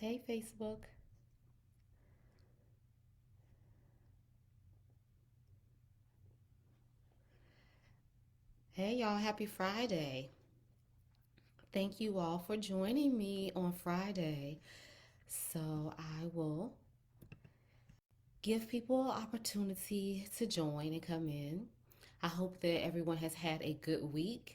Hey, Facebook. Hey, y'all. Happy Friday. Thank you all for joining me on Friday. So, I will give people an opportunity to join and come in. I hope that everyone has had a good week.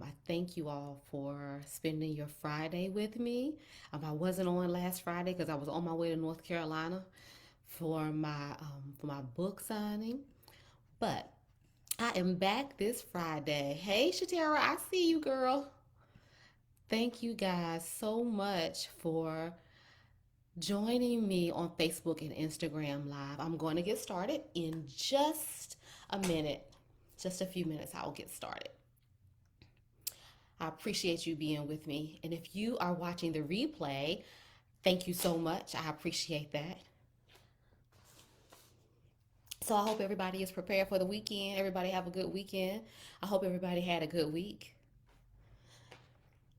I thank you all for spending your Friday with me. I wasn't on last Friday because I was on my way to North Carolina for my book signing, but I am back this Friday. Hey, Shatera, I see you, girl. Thank you guys so much for joining me on Facebook and Instagram Live. I'm going to get started in just a minute. Just a few minutes, I'll get started. I appreciate you being with me. And if you are watching the replay, thank you so much. I appreciate that. So I hope everybody is prepared for the weekend. Everybody have a good weekend. I hope everybody had a good week.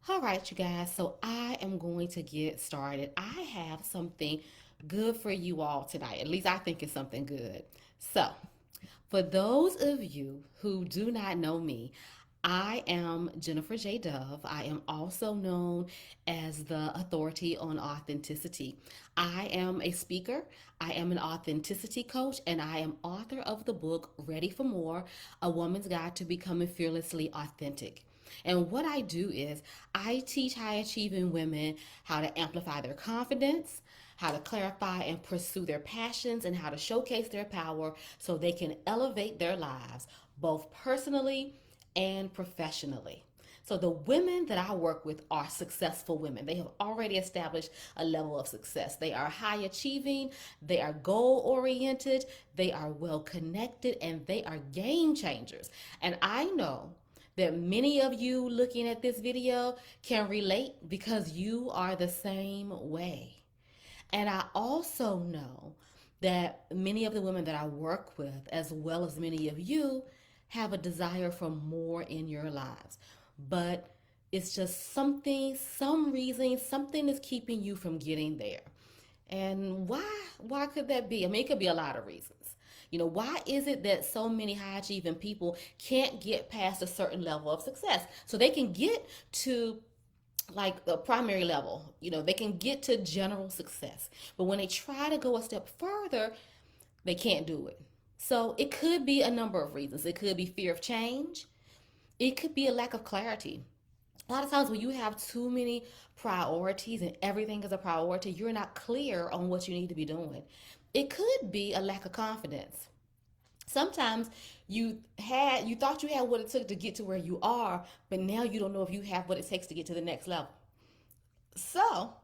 All right, you guys. So I am going to get started. I have something good for you all tonight. At least I think it's something good. So, for those of you who do not know me, I am Jennifer J. Dove. I am also known as the authority on authenticity. I am a speaker, I am an authenticity coach, and I am author of the book Ready for More, A Woman's Guide to Becoming Fearlessly Authentic. And what I do is I teach high achieving women how to amplify their confidence, how to clarify and pursue their passions, and how to showcase their power so they can elevate their lives, both personally and professionally. So, the women that I work with are successful women. They have already established a level of success. They are high achieving, they are goal oriented, they are well connected, and they are game changers. And I know that many of you looking at this video can relate because you are the same way. And I also know that many of the women that I work with, as well as many of you, have a desire for more in your lives. But it's just something, some reason, something is keeping you from getting there. And why could that be? I mean, it could be a lot of reasons. Why is it that so many high achieving people can't get past a certain level of success? So they can get to like the primary level, they can get to general success. But when they try to go a step further, they can't do it. So it could be a number of reasons. It could be fear of change, it could be a lack of clarity. A lot of times when you have too many priorities and everything is a priority, you're not clear on what you need to be doing. It could be a lack of confidence. Sometimes you thought you had what it took to get to where you are, but now you don't know if you have what it takes to get to the next level. So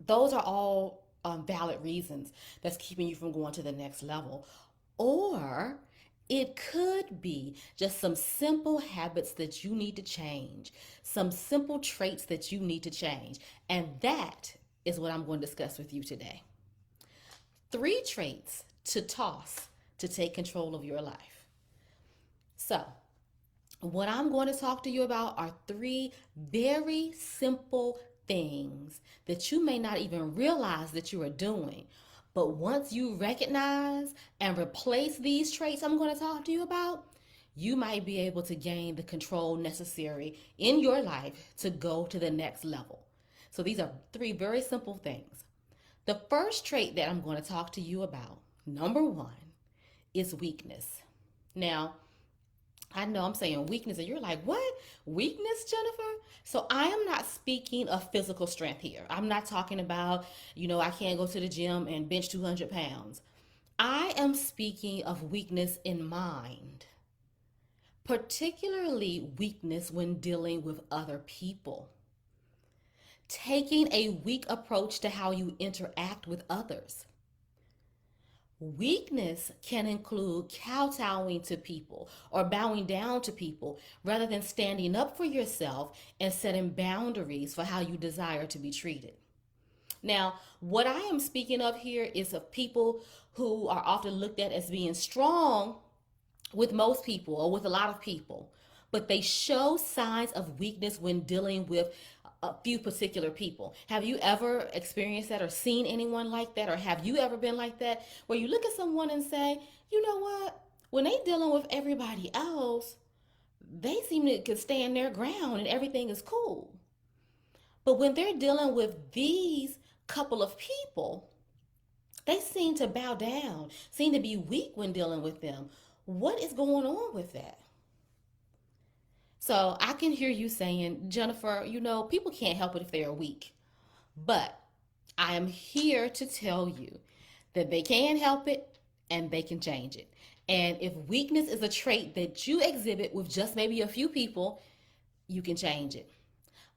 those are all valid reasons that's keeping you from going to the next level. Or it could be just some simple habits that you need to change, some simple traits that you need to change. And that is what I'm going to discuss with you today. 3 traits to toss to take control of your life. So, what I'm going to talk to you about are 3 very simple things that you may not even realize that you are doing. But once you recognize and replace these traits I'm going to talk to you about, you might be able to gain the control necessary in your life to go to the next level. So these are 3 very simple things. The first trait that I'm going to talk to you about, number one, is weakness. Now, I know I'm saying weakness, and you're like, what? Weakness, Jennifer? So I am not speaking of physical strength here. I'm not talking about, I can't go to the gym and bench 200 pounds. I am speaking of weakness in mind, particularly weakness when dealing with other people. Taking a weak approach to how you interact with others. Weakness can include kowtowing to people or bowing down to people rather than standing up for yourself and setting boundaries for how you desire to be treated. Now, what I am speaking of here is of people who are often looked at as being strong with most people or with a lot of people, but they show signs of weakness when dealing with a few particular people. Have you ever experienced that or seen anyone like that? Or have you ever been like that where you look at someone and say, you know what? When they dealing with everybody else, they seem to could stand their ground and everything is cool. But when they're dealing with these couple of people, they seem to bow down, seem to be weak when dealing with them. What is going on with that? So I can hear you saying, Jennifer, people can't help it if they are weak. But I am here to tell you that they can help it and they can change it. And if weakness is a trait that you exhibit with just maybe a few people, you can change it.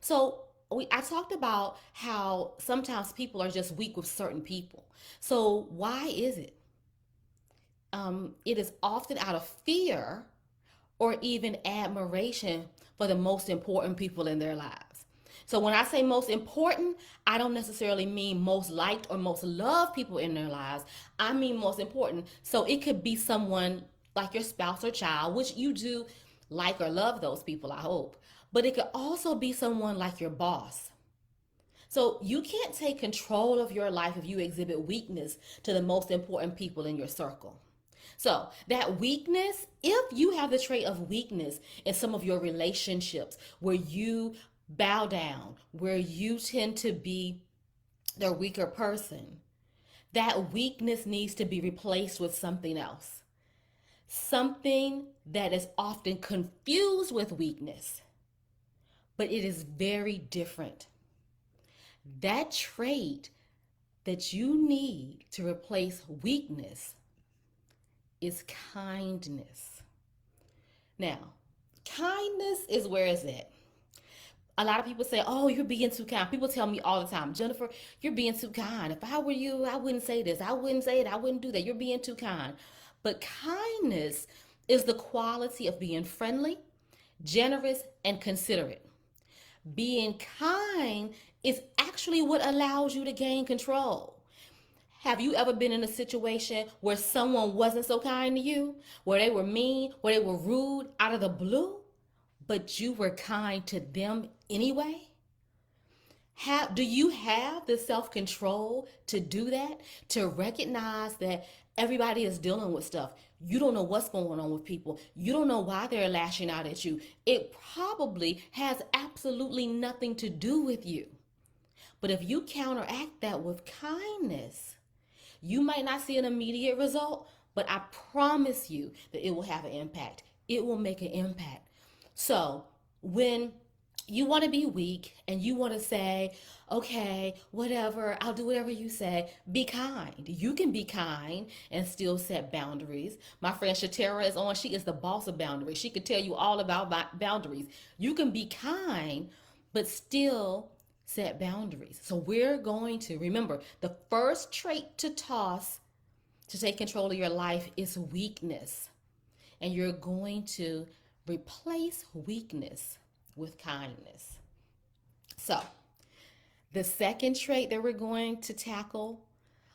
So I talked about how sometimes people are just weak with certain people. So why is it? It is often out of fear or even admiration for the most important people in their lives. So when I say most important, I don't necessarily mean most liked or most loved people in their lives. I mean most important. So it could be someone like your spouse or child, which you do like or love those people, I hope. But it could also be someone like your boss. So you can't take control of your life if you exhibit weakness to the most important people in your circle. So that weakness, if you have the trait of weakness in some of your relationships where you bow down, where you tend to be the weaker person, that weakness needs to be replaced with something else. Something that is often confused with weakness, but it is very different. That trait that you need to replace weakness is kindness. Now, kindness is where it's at. A lot of people say, oh, you're being too kind. People tell me all the time, Jennifer, you're being too kind. If I were you, I wouldn't say this. I wouldn't say it. I wouldn't do that. You're being too kind. But kindness is the quality of being friendly, generous, and considerate. Being kind is actually what allows you to gain control. Have you ever been in a situation where someone wasn't so kind to you, where they were mean, where they were rude out of the blue, but you were kind to them anyway? Do you have the self-control to do that, to recognize that everybody is dealing with stuff? You don't know what's going on with people. You don't know why they're lashing out at you. It probably has absolutely nothing to do with you. But if you counteract that with kindness, you might not see an immediate result, but I promise you that it will have an impact. It will make an impact. So when you want to be weak and you want to say, okay, whatever, I'll do whatever you say, be kind. You can be kind and still set boundaries. My friend Shatera is on. She is the boss of boundaries. She could tell you all about boundaries. You can be kind, but still set boundaries. So we're going to remember the first trait to toss to take control of your life is weakness. And you're going to replace weakness with kindness. So, the second trait that we're going to tackle,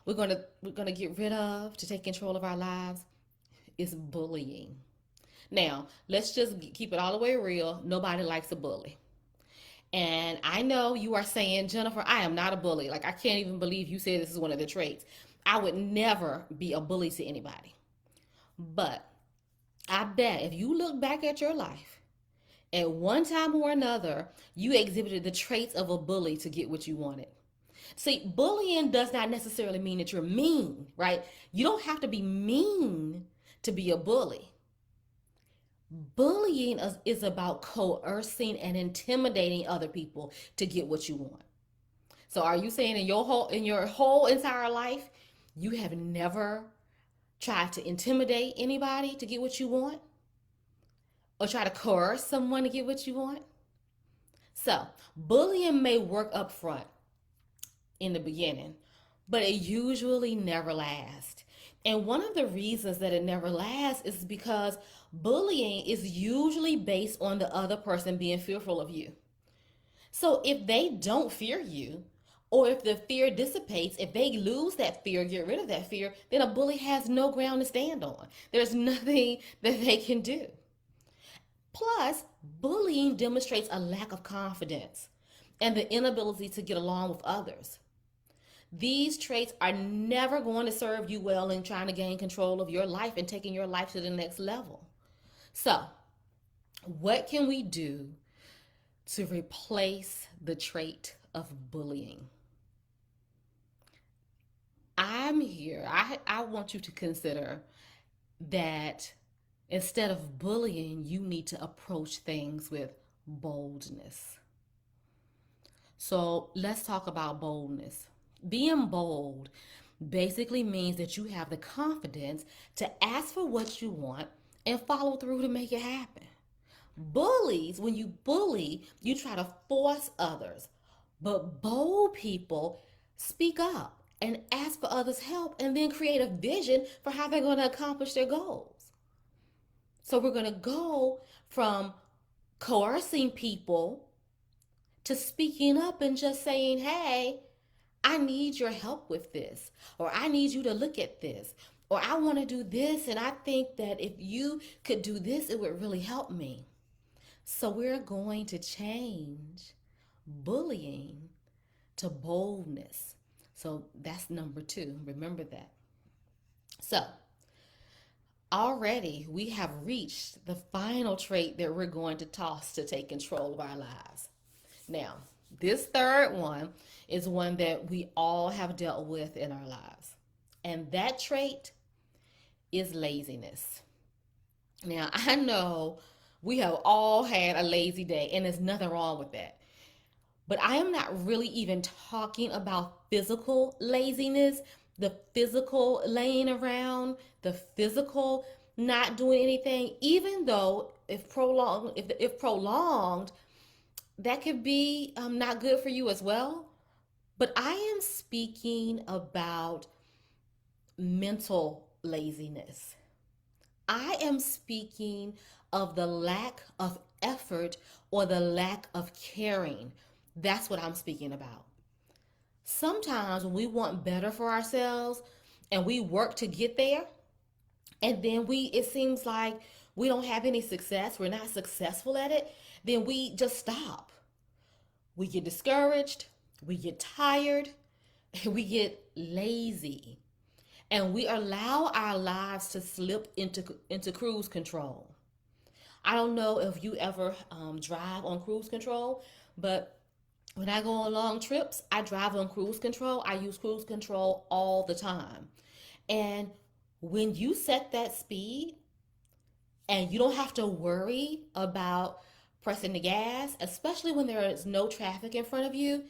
we're going to get rid of to take control of our lives is bullying. Now, let's just keep it all the way real. Nobody likes a bully. And I know you are saying, Jennifer, I am not a bully. Like, I can't even believe you said this is one of the traits. I would never be a bully to anybody. But I bet if you look back at your life, at one time or another, you exhibited the traits of a bully to get what you wanted. See, bullying does not necessarily mean that you're mean, right? You don't have to be mean to be a bully. Bullying is about coercing and intimidating other people to get what you want. So are you saying in your whole entire life, you have never tried to intimidate anybody to get what you want? Or try to coerce someone to get what you want? So, bullying may work up front in the beginning, but it usually never lasts. And one of the reasons that it never lasts is because bullying is usually based on the other person being fearful of you. So if they don't fear you, or if the fear dissipates, if they lose that fear, get rid of that fear, then a bully has no ground to stand on. There's nothing that they can do. Plus, bullying demonstrates a lack of confidence. and the inability to get along with others. These traits are never going to serve you well in trying to gain control of your life and taking your life to the next level. So, what can we do to replace the trait of bullying? I'm here. I want you to consider that instead of bullying, you need to approach things with boldness. So let's talk about boldness. Being bold basically means that you have the confidence to ask for what you want and follow through to make it happen. Bullies, when you bully, you try to force others. But bold people speak up and ask for others' help and then create a vision for how they're going to accomplish their goals. So we're going to go from coercing people to speaking up and just saying, hey, I need your help with this, or I need you to look at this, or I want to do this, and I think that if you could do this, it would really help me. So we're going to change bullying to boldness. So that's number 2. Remember that. So already we have reached the final trait that we're going to toss to take control of our lives. Now, this third one is one that we all have dealt with in our lives. And that trait is laziness. Now, I know we have all had a lazy day, and there's nothing wrong with that. But I am not really even talking about physical laziness, the physical laying around, the physical not doing anything, even though if prolonged, that could be not good for you as well. But I am speaking about mental laziness. I am speaking of the lack of effort or the lack of caring. That's what I'm speaking about. Sometimes when we want better for ourselves and we work to get there, and then it seems like we don't have any success, we're not successful at it, then we just stop. We get discouraged, we get tired, we get lazy, and we allow our lives to slip into cruise control. I don't know if you ever drive on cruise control, but when I go on long trips, I drive on cruise control. I use cruise control all the time. And when you set that speed and you don't have to worry about pressing the gas, especially when there is no traffic in front of you,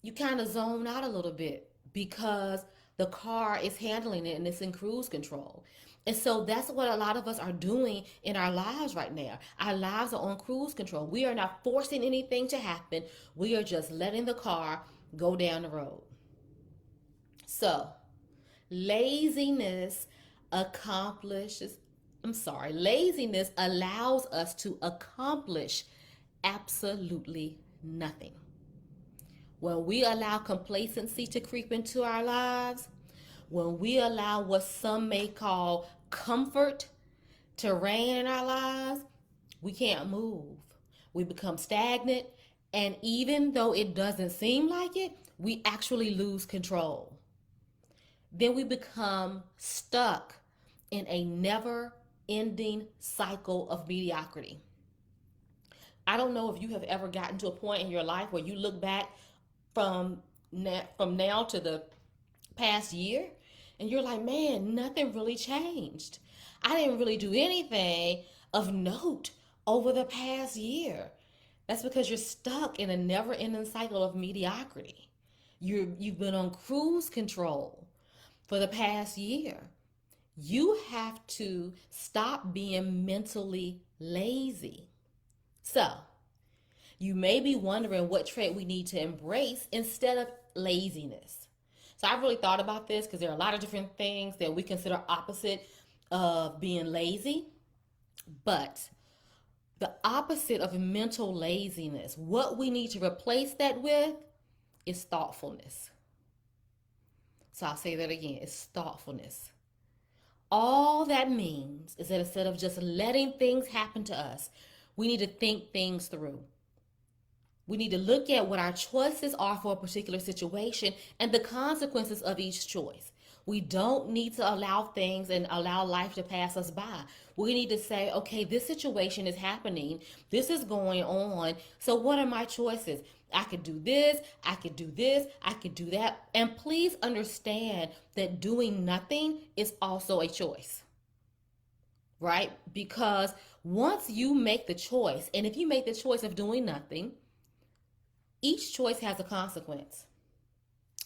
you kind of zone out a little bit because the car is handling it and it's in cruise control. And so that's what a lot of us are doing in our lives right now. Our lives are on cruise control. We are not forcing anything to happen. We are just letting the car go down the road. So, laziness accomplishes, laziness allows us to accomplish absolutely nothing. When we allow complacency to creep into our lives, when we allow what some may call comfort to reign in our lives, we can't move. We become stagnant, and even though it doesn't seem like it, we actually lose control. Then we become stuck in a never ending cycle of mediocrity. I don't know if you have ever gotten to a point in your life where you look back from now to the past year and you're like, man, nothing really changed. I didn't really do anything of note over the past year. That's because you're stuck in a never ending cycle of mediocrity. You've been on cruise control for the past year. You have to stop being mentally lazy. So, you may be wondering what trait we need to embrace instead of laziness. So I've really thought about this because there are a lot of different things that we consider opposite of being lazy. But the opposite of mental laziness, what we need to replace that with is thoughtfulness. So I'll say that again, it's thoughtfulness. All that means is that instead of just letting things happen to us, we need to think things through. We need to look at what our choices are for a particular situation and the consequences of each choice. We don't need to allow things and allow life to pass us by. We need to say, okay, this situation is happening. This is going on. So, what are my choices? I could do this, I could do this, I could do that. And please understand that doing nothing is also a choice, right? Because once you make the choice, and if you make the choice of doing nothing, each choice has a consequence.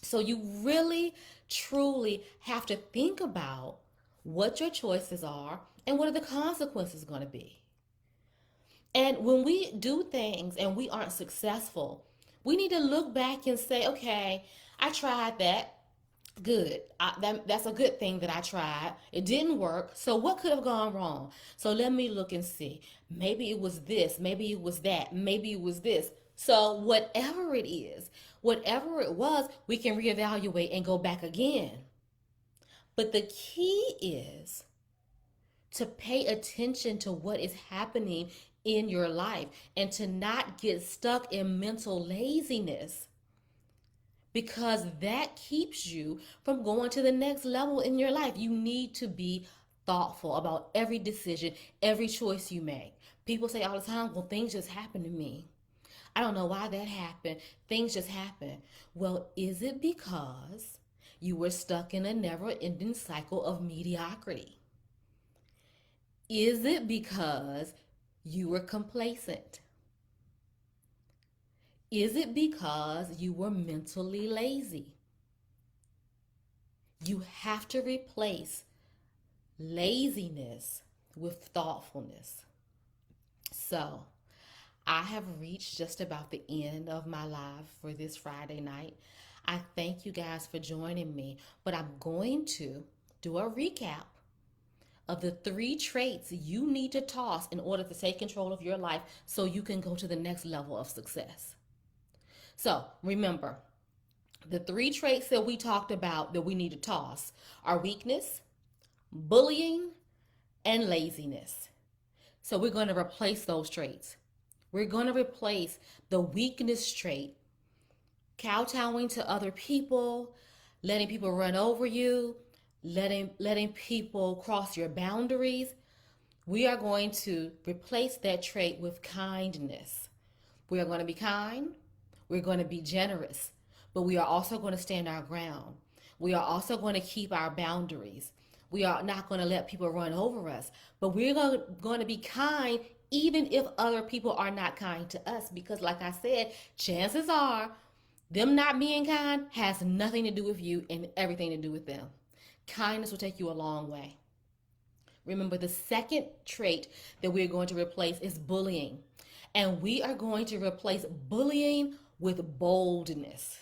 So you really, truly have to think about what your choices are and what are the consequences going to be. And when we do things and we aren't successful, we need to look back and say, okay, I tried that. Good. That's a good thing that I tried. It didn't work. So what could have gone wrong? So let me look and see. Maybe it was this. Maybe it was that. Maybe it was this. So whatever it is, whatever it was, we can reevaluate and go back again. But the key is to pay attention to what is happening in your life and to not get stuck in mental laziness, because that keeps you from going to the next level in your life. You need to be thoughtful about every decision, every choice you make. People say all the time, well, things just happen to me. I don't know why that happened. Things just happen. Well, is it because you were stuck in a never ending cycle of mediocrity? Is it because you were complacent? Is it because you were mentally lazy? You have to replace laziness with thoughtfulness. So, I have reached just about the end of my live for this Friday night. I thank you guys for joining me, but I'm going to do a recap of the 3 traits you need to toss in order to take control of your life so you can go to the next level of success. So, remember, the 3 traits that we talked about that we need to toss are weakness, bullying, and laziness. So we're going to replace those traits. We're going to replace the weakness trait, kowtowing to other people, letting people run over you, letting people cross your boundaries. We are going to replace that trait with kindness. We are going to be kind. We're going to be generous, but we are also going to stand our ground. We are also going to keep our boundaries. We are not going to let people run over us, but we're going to be kind even if other people are not kind to us, because like I said, chances are them not being kind has nothing to do with you and everything to do with them. Kindness will take you a long way. Remember, the second trait that we're going to replace is bullying. And we are going to replace bullying with boldness.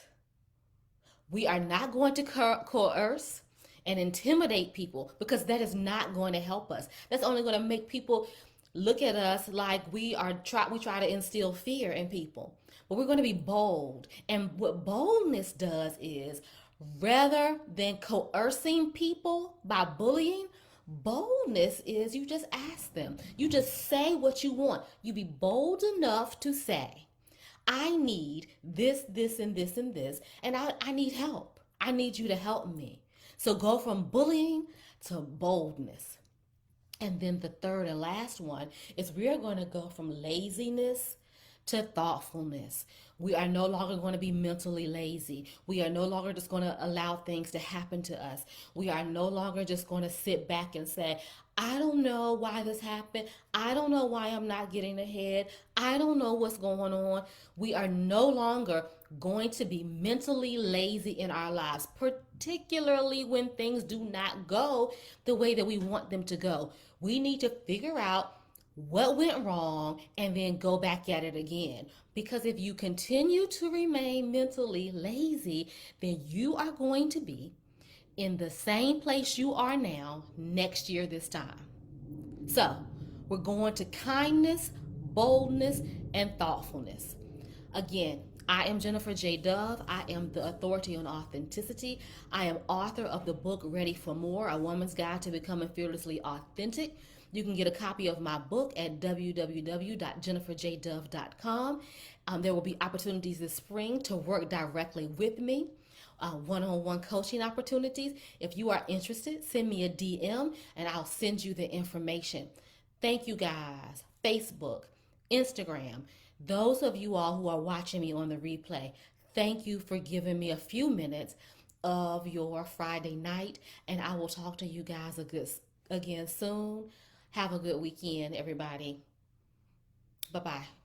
We are not going to coerce and intimidate people, because that is not going to help us. That's only going to make people look at us like we try to instill fear in people. But we're going to be bold. And what boldness does is, rather than coercing people by bullying, boldness is you just ask them. You just say what you want. You be bold enough to say, I need this, this, and this, and this, and I need help. I need you to help me. So go from bullying to boldness. And then the third and last one is we are going to go from laziness to thoughtfulness. We are no longer going to be mentally lazy. We are no longer just going to allow things to happen to us. We are no longer just going to sit back and say, I don't know why this happened. I don't know why I'm not getting ahead. I don't know what's going on. We are no longer going to be mentally lazy in our lives, particularly when things do not go the way that we want them to go. We need to figure out what went wrong and then go back at it again. Because if you continue to remain mentally lazy, then you are going to be in the same place you are now next year this time. So we're going to kindness, boldness, and thoughtfulness. Again, I am Jennifer J. Dove. I am the authority on authenticity. I am author of the book Ready for More, A Woman's Guide to Becoming Fearlessly Authentic. You can get a copy of my book at www.jenniferjdove.com. There will be opportunities this spring to work directly with me, one-on-one coaching opportunities. If you are interested, send me a DM and I'll send you the information. Thank you guys. Facebook, Instagram, those of you all who are watching me on the replay, thank you for giving me a few minutes of your Friday night, and I will talk to you guys again soon. Have a good weekend, everybody. Bye bye.